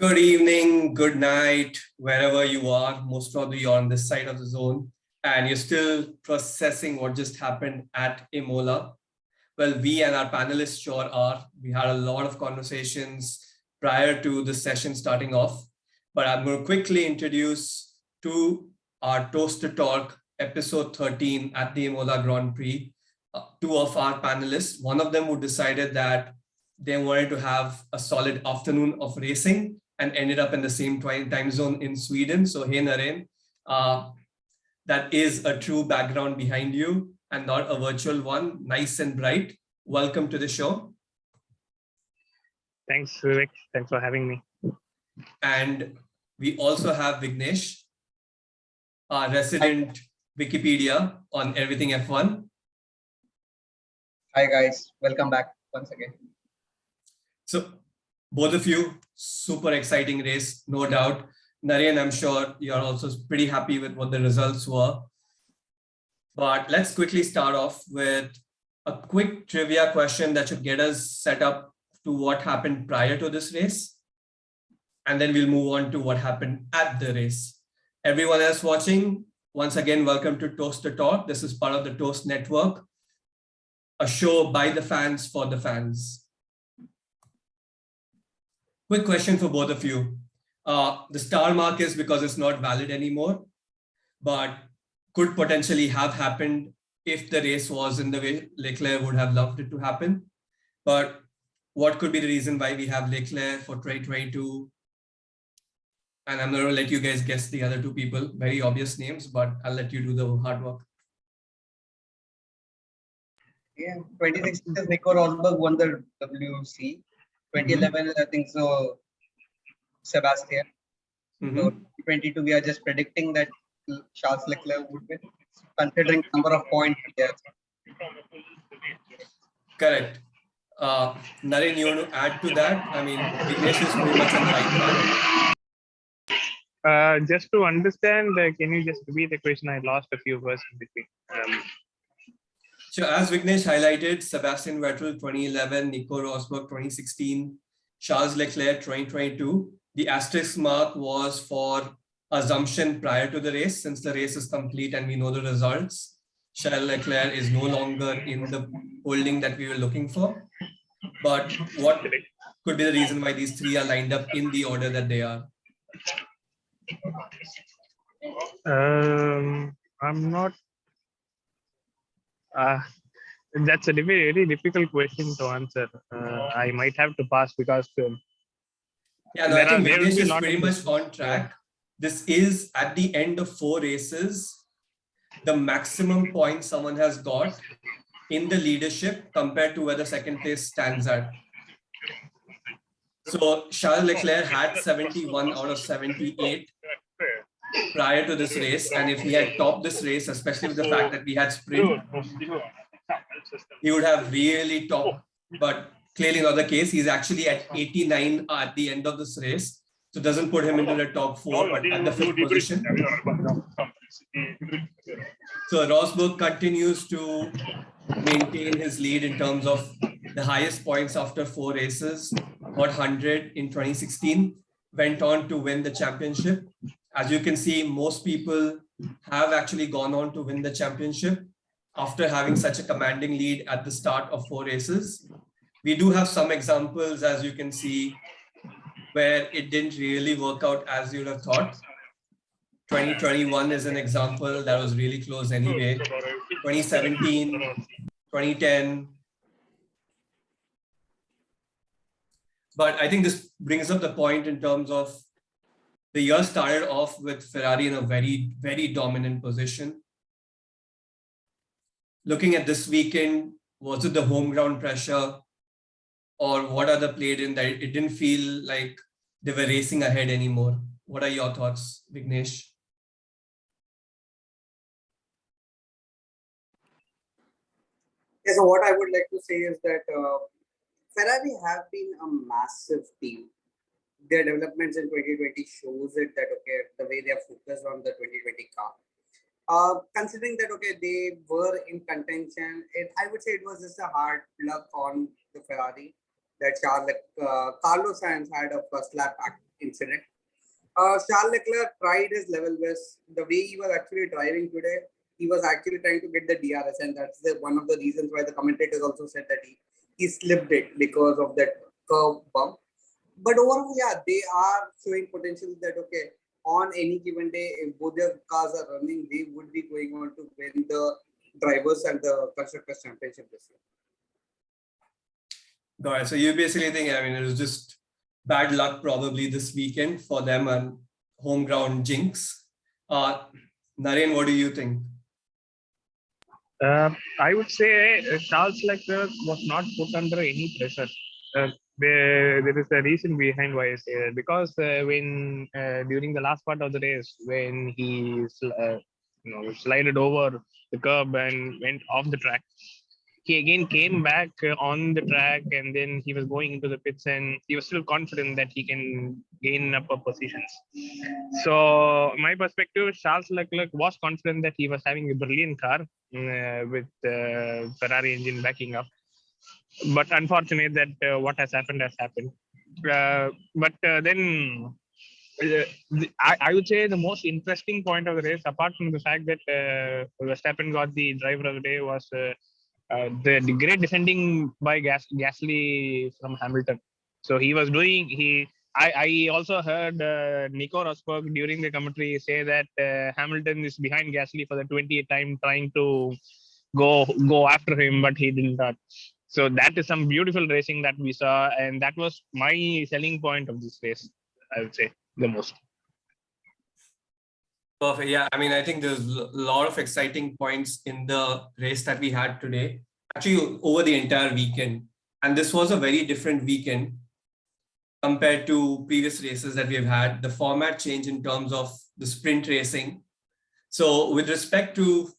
Good evening, good night, wherever you are. Most probably you're on this side of the zone and you're still processing what just happened at Imola. Well, we and our panelists sure are. We had a lot of conversations prior to the session starting off, but I'm going to quickly introduce to our Toast to Talk episode 13 at the Imola Grand Prix, two of our panelists. One of them who decided that they wanted to have a solid afternoon of racing and ended up in the same time zone in Sweden. So, hey, Naren, that is a true background behind you and not a virtual one, nice and bright. Welcome to the show. Thanks, Vivek. Thanks for having me. And we also have Vignesh, our resident Wikipedia on everything F1. Hi guys, welcome back once again. So both of you, super exciting race, no doubt. Naren, I'm sure you're also pretty happy with what the results were. But let's quickly start off with a quick trivia question that should get us set up to what happened prior to this race. And then we'll move on to what happened at the race. Everyone else watching, once again, welcome to Toast to Talk. This is part of the Toast Network, a show by the fans for the fans. Quick question for both of you. The star mark is because it's not valid anymore, but could potentially have happened if the race was in the way Leclerc would have loved it to happen. But what could be the reason why we have Leclerc for 2022? And I'm going to let you guys guess the other two people, very obvious names, but I'll let you do the hard work. Yeah, 2016 Nico Rosberg won the WC. 2011, I think so, Sebastian. So 22, we are just predicting that Charles Leclerc would win, considering number of points. Yes. Correct. Naren, you want to add to that? I mean, Vignesh is pretty much on the right path. Just to understand, can you just repeat the question? I lost a few words in between. So as Vignesh highlighted, Sebastian Vettel 2011, Nico Rosberg 2016, Charles Leclerc 2022. The asterisk mark was for assumption prior to the race. Since the race is complete and we know the results, Charles Leclerc is no longer in the holding that we were looking for. But what could be the reason why these three are lined up in the order that they are? I'm not. That's a very difficult question to answer. I might have to pass because yeah, no, I think Vignesh is pretty much on track. This is at the end of 4 races, the maximum points someone has got in the leadership compared to where the second place stands at. So Charles Leclerc had 71 out of 78 prior to this race, and if he had topped this race, especially with the fact that we had sprint, he would have really topped, but clearly not the case. He's actually at 89 at the end of this race, so it doesn't put him into the top 4, but at the 5th position. So Rosberg continues to maintain his lead in terms of the highest points after 4 races, got 100 in 2016, went on to win the championship. As you can see, most people have actually gone on to win the championship after having such a commanding lead at the start of 4 races. We do have some examples, as you can see, where it didn't really work out as you'd have thought. 2021 is an example that was really close anyway. 2017, 2010. But I think this brings up the point in terms of the year started off with Ferrari in a very, very dominant position. Looking at this weekend, was it the home ground pressure or what other played in that it didn't feel like they were racing ahead anymore? What are your thoughts, Vignesh? Yeah, so what I would like to say is that Ferrari have been a massive team. Their developments in 2020 shows it that, okay, the way they are focused on the 2020 car. Considering that, okay, they were in contention, I would say it was just a hard luck on the Ferrari. that Carlos Sainz had a first lap incident. Charles Leclerc tried his level best. The way he was actually driving today, he was actually trying to get the DRS, and that's one of the reasons why the commentators also said that he slipped it because of that curve bump. But overall, yeah, they are showing potential that, okay, on any given day, if both their cars are running, they would be going on to win the drivers and the constructors championship this year. Got it. So you basically think, I mean, it was just bad luck probably this weekend for them and home ground jinx. Naren, what do you think? I would say Charles Leclerc was not put under any pressure. There is a reason behind why I say that, because when during the last part of the race, when he slided over the curb and went off the track, he again came back on the track, and then he was going into the pits, and he was still confident that he can gain upper positions. So my perspective, Charles Leclerc was confident that he was having a brilliant car with Ferrari engine backing up. But unfortunate that what has happened has happened. Then I would say the most interesting point of the race, apart from the fact that Verstappen got the driver of the day, was the great defending by Gasly from Hamilton. So he was doing I also heard Nico Rosberg during the commentary say that Hamilton is behind Gasly for the 20th time, trying to go after him, but he did not. So that is some beautiful racing that we saw, and that was my selling point of this race, I would say, the most. Perfect. Yeah, I mean, I think there's a lot of exciting points in the race that we had today, actually over the entire weekend. And this was a very different weekend compared to previous races that we've had. The format changed in terms of the sprint racing. So with respect to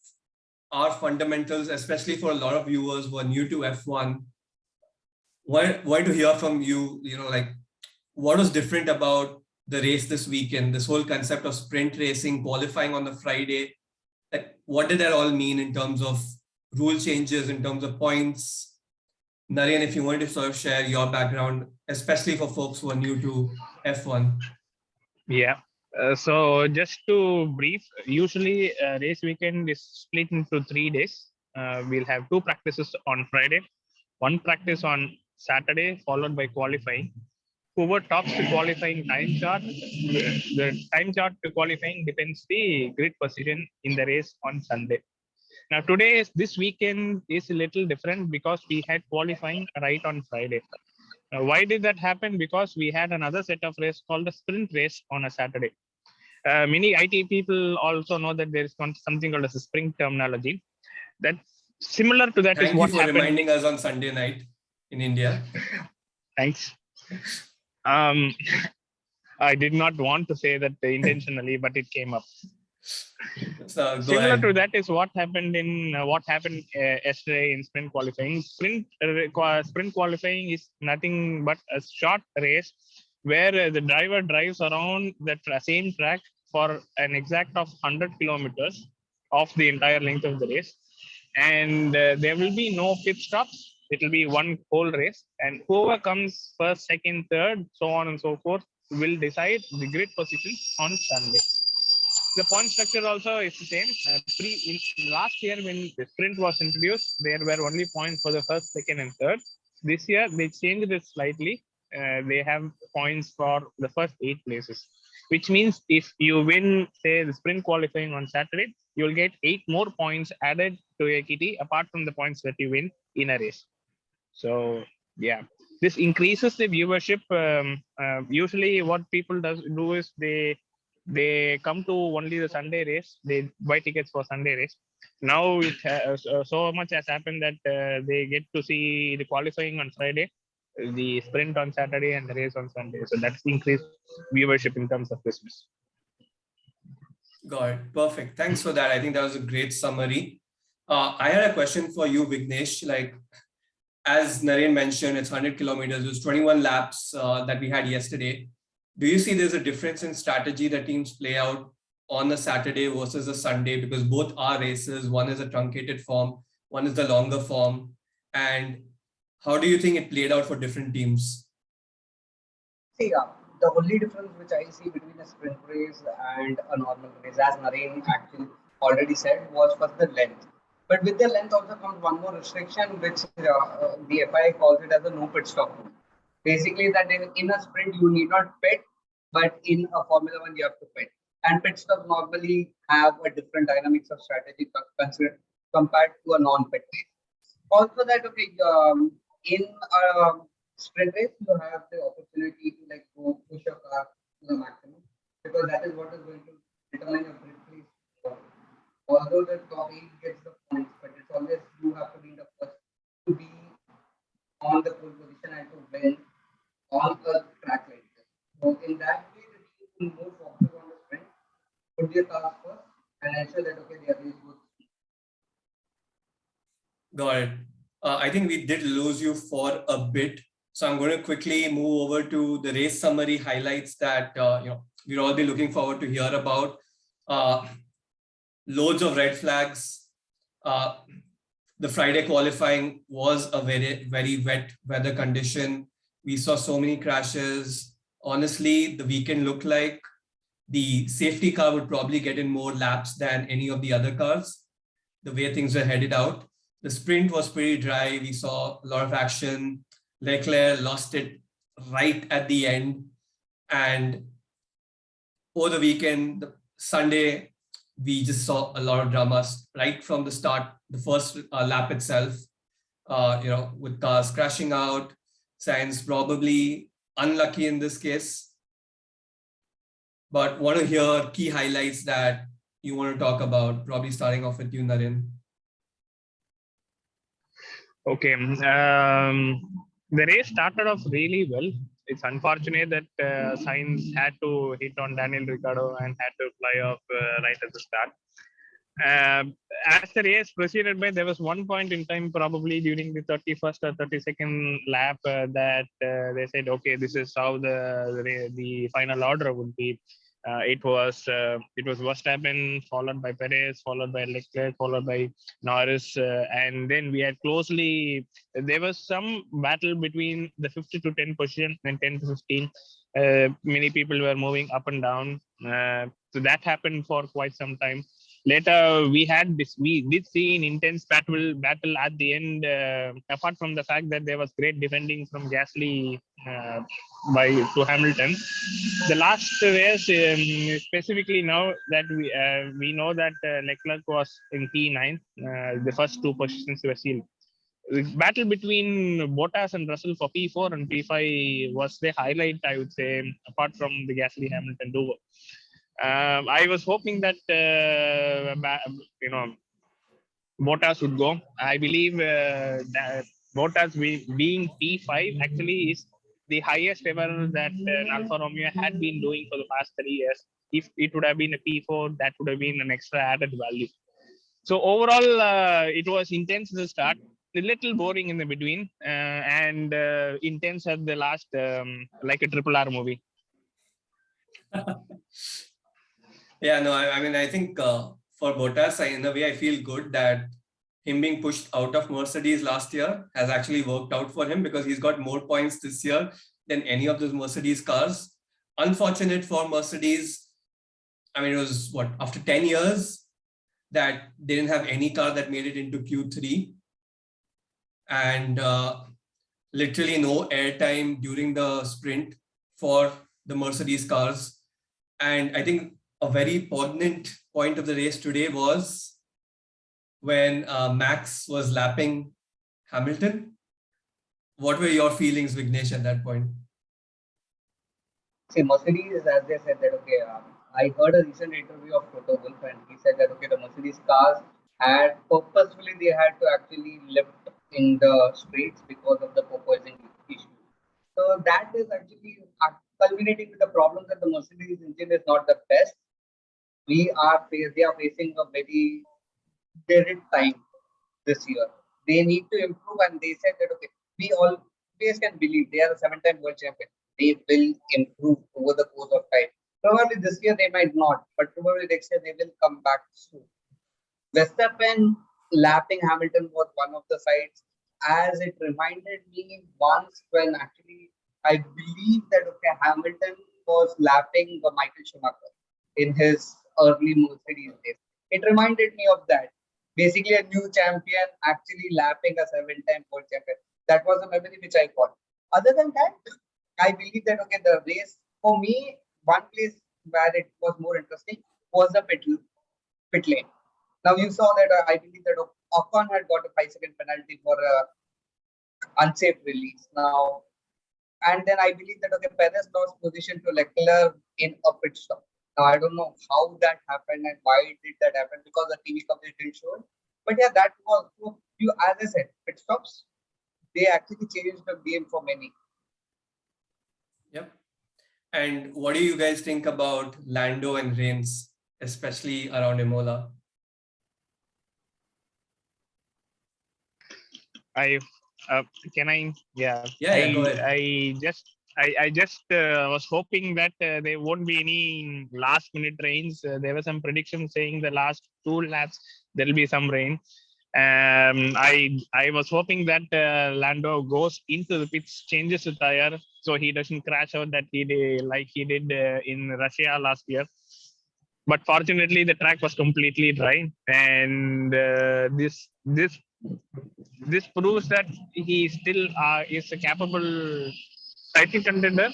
our fundamentals, especially for a lot of viewers who are new to F1, why to hear from you, like what was different about the race this weekend, this whole concept of sprint racing, qualifying on the Friday, like what did that all mean in terms of rule changes, in terms of points? Naren, if you wanted to sort of share your background, especially for folks who are new to F1. Yeah. So just to brief, usually race weekend is split into 3 days. We'll have 2 practices on Friday, 1 practice on Saturday, followed by qualifying. Whoever tops the qualifying time chart, the time chart to qualifying depends the grid position in the race on Sunday. Now this weekend is a little different because we had qualifying right on Friday. Why did that happen? Because we had another set of race called a sprint race on a Saturday. Many IT people also know that there is something called as a sprint terminology. That similar to that is what happened. Thank you for reminding us on Sunday night in India. Thanks. I did not want to say that intentionally, but it came up. So, similar to that is what happened yesterday in sprint qualifying. Sprint qualifying is nothing but a short race where the driver drives around the same track for an exact of 100 kilometers of the entire length of the race, and there will be no pit stops. It will be one whole race, and whoever comes first, second, third, so on and so forth, will decide the grid position on Sunday. The point structure also is the same. Last year when the sprint was introduced, there were only points for the first, second, and third. This year they changed it slightly. They have points for the first 8 places, which means if you win, say, the sprint qualifying on Saturday, you will get 8 more points added to your kitty apart from the points that you win in a race. So yeah, this increases the viewership. Usually what people do is they come to only the Sunday race. They buy tickets for Sunday race. Now so much has happened that they get to see the qualifying on Friday, the sprint on Saturday, and the race on Sunday. So that's increased viewership in terms of business. Got it. Perfect. Thanks for that. I think that was a great summary. I had a question for you, Vignesh. Like, as Naren mentioned, it's 100 kilometers. It was 21 laps that we had yesterday. Do you see there's a difference in strategy that teams play out on a Saturday versus a Sunday? Because both are races. One is a truncated form, one is the longer form. And how do you think it played out for different teams? See, the only difference which I see between a sprint race and a normal race, as Naren actually already said, was first the length. But with the length also comes one more restriction, which the FIA calls it as a no pit stop rule. Basically, that in a sprint you need not pit, but in a Formula One you have to pit. And pit stops normally have a different dynamics of strategy compared to a non-pit race. Also, that okay, in a sprint race, you have the opportunity to like go push your car to the maximum because that is what is going to determine your victory. Although the top 8 gets the points, but it's always you have to be the first to be on the pole position and to win on a track like this. So in that way, the team will more focus on the sprint, put their cars first, and ensure that okay, they are really good. Got it. I think we did lose you for a bit. So I'm going to quickly move over to the race summary highlights that we'll all be looking forward to hear about. Loads of red flags. The Friday qualifying was a very, very wet weather condition. We saw so many crashes. Honestly, the weekend looked like the safety car would probably get in more laps than any of the other cars, the way things were headed out. The sprint was pretty dry. We saw a lot of action. Leclerc lost it right at the end. And over the weekend, Sunday, we just saw a lot of dramas right from the start, the first lap itself, with cars crashing out. Sainz probably unlucky in this case. But want to hear key highlights that you want to talk about, probably starting off with you, Naren. Okay. The race started off really well. It's unfortunate that Sainz had to hit on Daniel Ricciardo and had to fly off right at the start. As the race proceeded by, there was one point in time, probably during the 31st or 32nd lap, that they said, okay, this is how the final order would be. It was Verstappen, followed by Perez, followed by Leclerc, followed by Norris, and then we had closely. There was some battle between the 50 to 10 position and 10 to 15. Many people were moving up and down, so that happened for quite some time. Later, we did see an intense battle at the end. Apart from the fact that there was great defending from Gasly to Hamilton, the last race, specifically now that we know that Leclerc was in P9, the first two positions were sealed. The battle between Bottas and Russell for P4 and P5 was the highlight, I would say, apart from the Gasly Hamilton duo. I was hoping that Bottas would go. I believe that Bottas being P5 actually is the highest ever that Alfa Romeo had been doing for the past 3 years. If it would have been a P4, that would have been an extra added value. So overall, it was intense at the start, a little boring in the between, and intense at the last, like a triple R movie. Yeah, no, I mean, I think for Bottas, in a way, I feel good that him being pushed out of Mercedes last year has actually worked out for him because he's got more points this year than any of those Mercedes cars. Unfortunate for Mercedes. I mean, it was after 10 years that they didn't have any car that made it into Q3. And literally no airtime during the sprint for the Mercedes cars. And I think a very poignant point of the race today was when Max was lapping Hamilton. What were your feelings, Vignesh, at that point? See, Mercedes, as they said that, okay, I heard a recent interview of Toto Wolff and he said that, okay, the Mercedes cars had purposefully, they had to actually lift in the straights because of the porpoising issue. So that is actually culminating with the problem that the Mercedes engine is not the best. They are facing a very dead time this year. They need to improve, and they said that okay, we always can believe they are a 7-time world champion. They will improve over the course of time. Probably this year they might not, but probably next year they will come back soon. Verstappen lapping Hamilton was one of the sides. as it reminded me once when actually I believe that okay, Hamilton was lapping Michael Schumacher in his early Mercedes days. It reminded me of that. Basically, a new champion actually lapping a 7-time world champion. That was a memory which I got. Other than that, I believe that okay, the race for me, one place where it was more interesting was the pit lane. Now you saw that I believe that Ocon had got a 5-second penalty for unsafe release. Now, and then I believe that okay, Perez lost position to Leclerc in a pit stop. Now I don't know how that happened and why did that happen because the TV coverage didn't show it. But yeah, that was you as I said, pit stops. They actually changed the game for many. Yep. And what do you guys think about Lando and Reigns, especially around Imola? I can I yeah, Yeah, go ahead. I just was hoping that there won't be any last minute rains. There were some predictions saying the last 2 laps there will be some rain. I was hoping that Lando goes into the pits, changes the tire so he doesn't crash out that he did like he did in Russia last year. But fortunately, the track was completely dry, and this proves that he still is a capable title contender,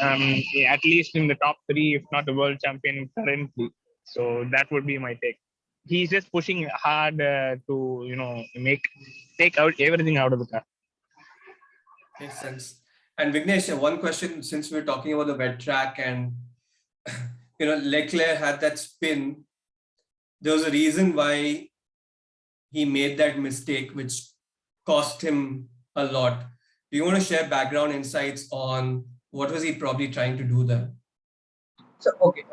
at least in the top 3, if not the world champion currently. So that would be my take. He's just pushing hard to take out everything out of the car. Makes sense. And Vignesh, one question, since we're talking about the wet track and Leclerc had that spin, there was a reason why he made that mistake, which cost him a lot. Do you want to share background insights on what was he probably trying to do there? So, okay,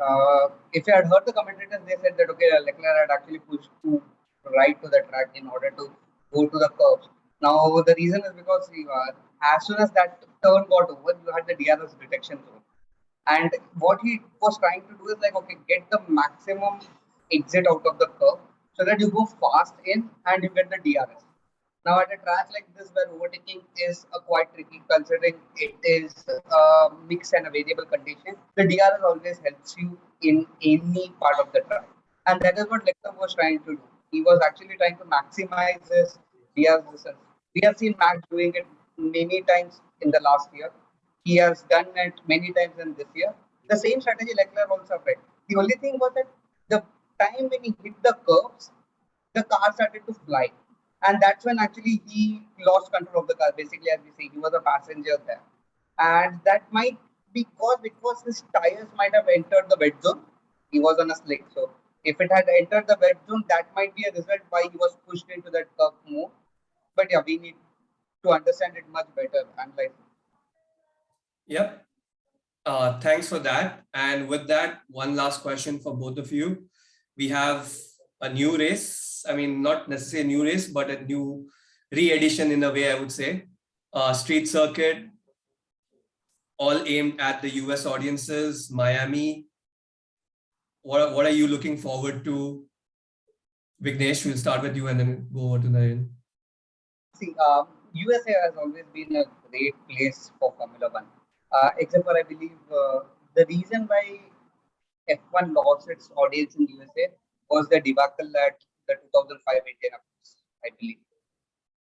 if you had heard the commentators, they said that, okay, Leclerc had actually pushed to right to the track in order to go to the curves. Now, the reason is because as soon as that turn got over, you had the DRS detection zone. And what he was trying to do is like, okay, get the maximum exit out of the curve so that you go fast in and you get the DRS. Now, at a track like this, where overtaking is quite tricky, considering it is a mixed and a variable condition, the DRS always helps you in any part of the track. And that is what Leclerc was trying to do. He was actually trying to maximize his DRS distance. We have seen Max doing it many times in the last year. He has done it many times in this year. The same strategy Leclerc also applied. The only thing was that the time when he hit the curves, the car started to fly. And that's when actually he lost control of the car. Basically, as we say, he was a passenger there. And that might be because his tires might have entered the wet zone. He was on a slick. So if it had entered the wet zone, that might be a result why he was pushed into that curve more. But yeah, we need to understand it much better. And like, yep. Thanks for that. And with that, one last question for both of you. We have a new race. I mean, not necessarily a new race, but a new re-edition in a way, I would say. Street circuit, all aimed at the US audiences, Miami. What are you looking forward to? Vignesh, we'll start with you and then go over to Naren. See, USA has always been a great place for Formula One. Except for I believe the reason why F1 lost its audience in USA was the debacle at the 2005 Indianapolis, I believe.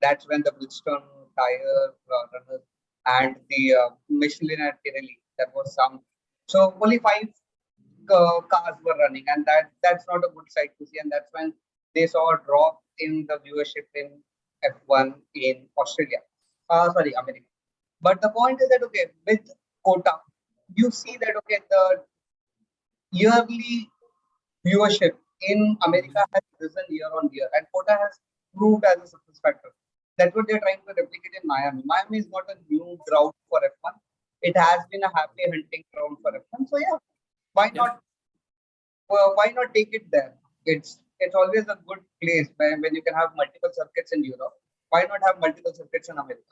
That's when the Bridgestone tire runners and the Michelin at Pirelli, there was some. So only 5 cars were running, and that's not a good sight to see. And that's when they saw a drop in the viewership in F1 in Australia. Sorry, America. But the point is that okay, with quota, you see that okay, the yearly viewership in America has risen year on year, and quota has proved as a success factor. That's what they're trying to replicate in Miami. Miami is not a new ground for F1. It has been a happy hunting ground for F1. So yeah, why not? Why not take it there? It's always a good place when you can have multiple circuits in Europe. Why not have multiple circuits in America?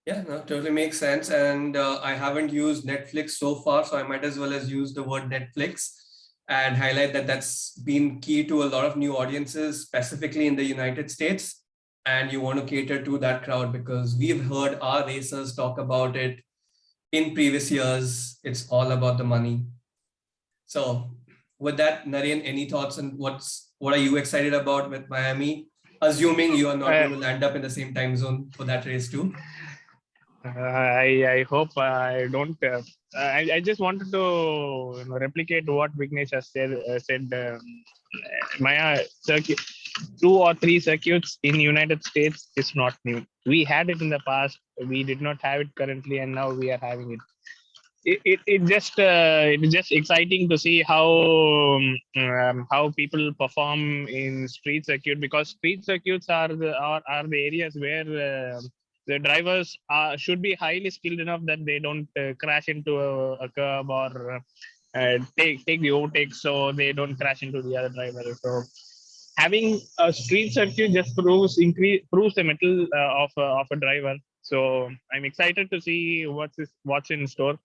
Yeah, no, totally makes sense. And I haven't used Netflix so far, so I might as well as use the word Netflix and highlight that that's been key to a lot of new audiences, specifically in the United States. and you want to cater to that crowd, because we've heard our racers talk about it in previous years. It's all about the money. So with that, Naren, any thoughts on what are you excited about with Miami? Assuming you are not going to land up in the same time zone for that race too. I hope I don't. I just wanted to replicate what Vignesh has said. Maya circuit, 2 or 3 circuits in United States is not new. We had it in the past. We did not have it currently, and now we are having it. It's just exciting to see how people perform in street circuit, because street circuits are the areas where the drivers should be highly skilled enough that they don't crash into a curb or take the overtake, so they don't crash into the other driver. So having a street circuit just proves the mettle of a driver. So I'm excited to see what's in store.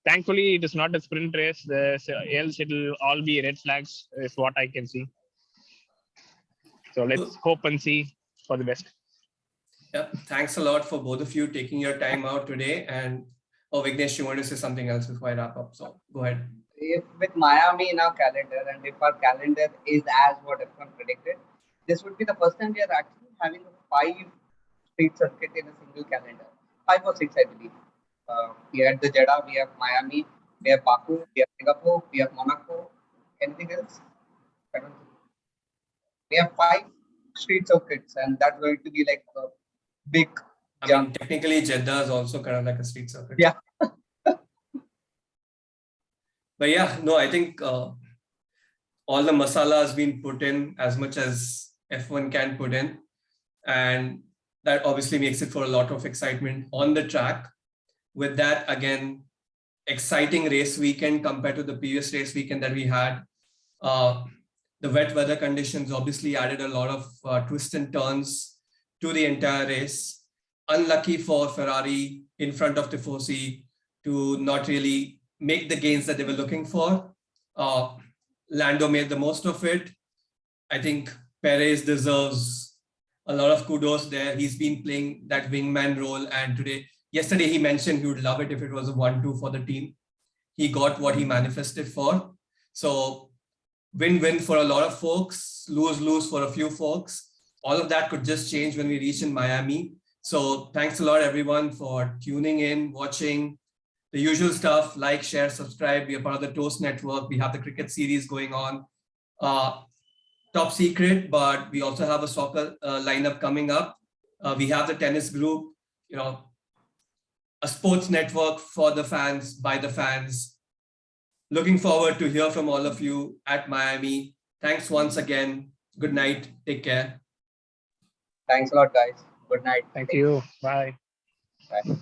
Thankfully, it is not a sprint race, else it will all be red flags, is what I can see. So let's hope and see for the best. Yep. Thanks a lot for both of you taking your time out today. And Vignesh, you want to say something else before I wrap up? So go ahead. If with Miami in our calendar, and if our calendar is as what everyone predicted, this would be the first time we are actually having 5 street circuit in a single calendar. 5 or 6, I believe. We had the Jeddah, we have Miami, we have Baku, we have Singapore, we have Monaco. Anything else? I don't think. We have 5 street circuits, and that's going to be like a big jump. I mean, technically, Jeddah is also kind of like a street circuit. Yeah. But yeah, no, I think all the masala has been put in as much as F1 can put in. And that obviously makes it for a lot of excitement on the track. With that, again, exciting race weekend compared to the previous race weekend that we had. The wet weather conditions obviously added a lot of twists and turns to the entire race. Unlucky for Ferrari in front of Tifosi to not really make the gains that they were looking for. Lando made the most of it. I think Perez deserves a lot of kudos there. He's been playing that wingman role, and yesterday he mentioned he would love it if it was a 1-2 for the team. He got what he manifested for. So win-win for a lot of folks, lose-lose for a few folks. All of that could just change when we reach in Miami. So thanks a lot, everyone, for tuning in, watching. The usual stuff, like, share, subscribe. We are part of the Toast Network. We have the cricket series going on. Top secret, but we also have a soccer lineup coming up. We have the tennis group, a sports network for the fans, by the fans. Looking forward to hear from all of you at Miami. Thanks once again. Good night. Take care. Thanks a lot, guys. Good night. Thank you. Bye. Bye.